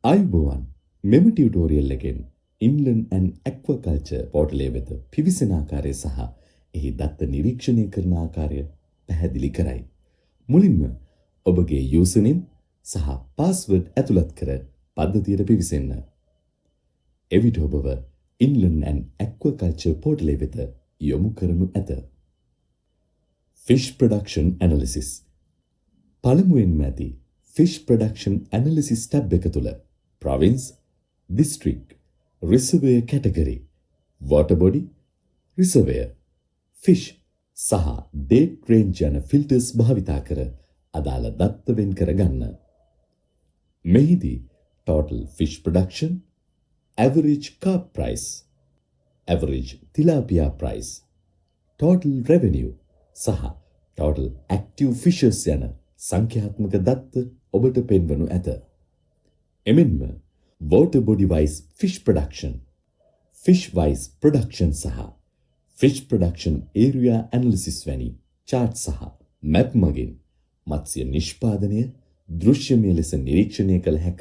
ආයුබෝවන් මෙම ටියුටෝරියල් එකෙන් ඉන්ලන්ඩ් ඇන්ඩ් ඇක්වාකල්චර් පෝර්ටලය වෙත පිවිසෙන ආකාරය සහ එහි දත්ත නිරීක්ෂණය කරන ආකාරය පැහැදිලි කරයි. මුලින්ම ඔබගේ යූසර්නේම් සහ පාස්වර්ඩ් ඇතුළත් කර පද්ධතියට පිවිසෙන්න. එවිට ඔබව ඉන්ලන්ඩ් ඇන්ඩ් ඇක්වාකල්චර් පෝර්ටලය වෙත යොමු කරනු ඇත. Fish production analysis. පළමුවෙන්ම ඇති ෆිෂ් ප්‍රොඩක්ෂන් ඇනලිසිස් ටැබ් එක තුළ province, district, reservoir category, water body, reservoir, fish සහ date range යන filters භාවිතා කර අදාළ දත්ත වෙන් කර ගන්න. මෙහිදී total fish production, average carp price, average tilapia price, total revenue සහ total active fishes යන සංඛ්‍යාත්මක දත්ත ඔබට පෙන්වනු ඇත. එමෙන්ම water body wise fish production, fish wise production සහ fish production area analysis වැනි chart සහ map මගින් මත්ස්‍ය නිෂ්පාදනය දෘශ්‍යමය ලෙස නිරීක්ෂණය කළ හැක.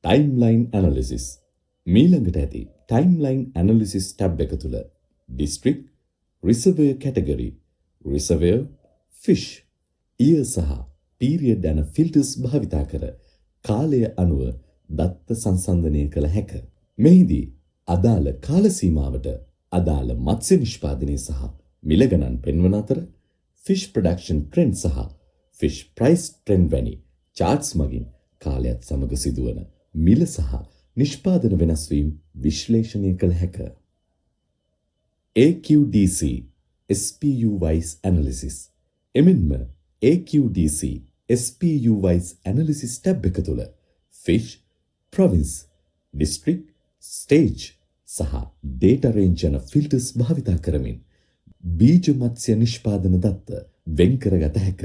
timeline analysis. මීළඟට ඇති timeline analysis tab එක තුළ district, reservoir category, reservoir, fish, year සහ period යන filters භාවිතා කර කාලය අනුව දත්ත සංසන්දනය කළ හැක. මෙහිදී අදාළ කාල සීමාවට අදාළ මත්ස්‍ය නිෂ්පාදනය සහ මිල ගණන් පෙන්වන අතර fish production trend සහ fish price trend වැනි charts මගින් කාලයත් සමග සිදුවන මිල සහ නිෂ්පාදන වෙනස් වීම විශ්ලේෂණය කළ හැක. AQDC SPU wise analysis. එමෙන්ම AQDC SPU wise analysis tab එක තුළ fish, province, district, stage සහ data range යන filters භාවිතා කරමින් බීජ මත්ස්‍ය නිෂ්පාදන දත්ත වෙන් කරගත හැක.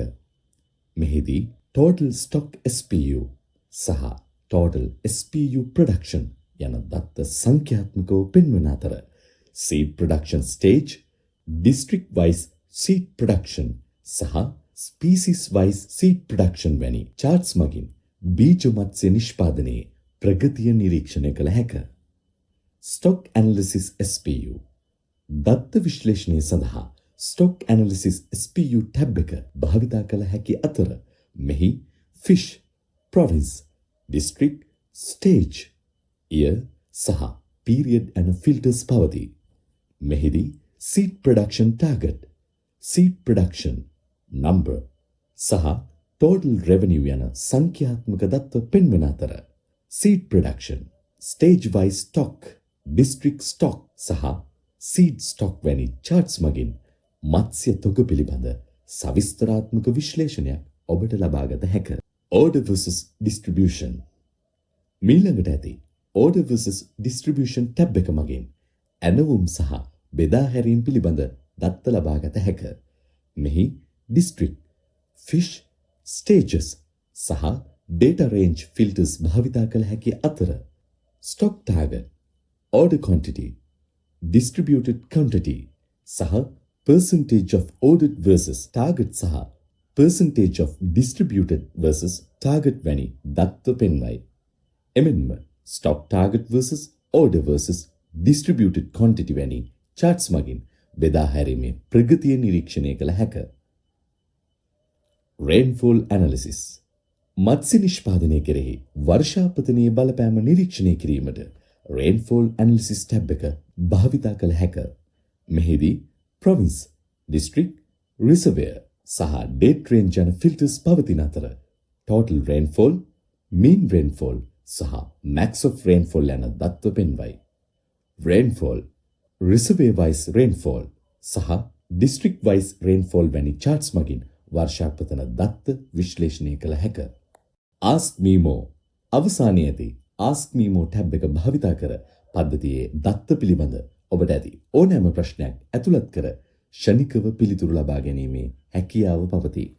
මෙහිදී total stock SPU සහ total SPU production යන දත්ත සංඛ්‍යාත්මකව පෙන්වන අතර seed production stage, district wise seed production සහ species wise seed production වැනි charts මගින් බීජ මත්ස්‍ය නිෂ්පාදනයේ ප්‍රගතිය නිරීක්ෂණය කළ හැක. stock analysis SPU. දත්ත විශ්ලේෂණය සඳහා stock analysis SPU tab එක භාවිතා කළ හැකි අතර මෙහි fish, province, district, stage, year සහ period යන filters පවතී. මෙහිදී seed production target, seed production number සහ total revenue යන සංඛ්‍යාත්මක දත්ත පෙන්වන අතර seed production, stage wise stock, district stock සහ seed stock වැනි charts මගින් මත්ස්‍ය තොග පිළිබඳ සවිස්තරාත්මක විශ්ලේෂණයක් ඔබට ලබාගත හැක. order versus distribution. මීළඟට ඇති order versus distribution tab එක මගින් ඇනවුම් සහ බෙදා හැරීම් පිළිබඳ දත්ත ලබාගත හැක. මෙහි district, fish, stages සහ data range filters භාවිතා කළ හැකි අතර stock target, order quantity, distributed quantity සහ percentage of ordered versus target සහ percentage of distributed versus target වැනි දත්ත පෙන්වයි. එමෙන්ම stock target versus order versus distributed quantity වැනි charts මගින් බෙදා හැරීමේ ප්‍රගතිය නිරීක්ෂණය කළ හැක. rainfall analysis. මත්ස්‍ය නිෂ්පාදනය කෙරෙහි වර්ෂාපතනයේ බලපෑම නිරීක්ෂණය කිරීමට rainfall analysis tab එක භාවිතා කළ හැක. මෙහිදී province, district, reservoir සහ date range යන filters පවතින අතර total rainfall, mean rainfall සහ max of rainfall යන දත්ත පෙන්වයි. rainfall, reservoir wise rainfall සහ district wise rainfall වැනි charts මගින් වර්ෂාපතන දත්ත විශ්ලේෂණය කළ හැක. ask me more. අවසානයේ ඇති ask me more tab එක භාවිතා කර පද්ධතියේ දත්ත පිළිබඳ ඔබට ඇති ඕනෑම ප්‍රශ්නයක් ඇතුළත් කර ෂණිකව පිළිතුරු ලබා ගැනීමේ හැකියාව පවතී.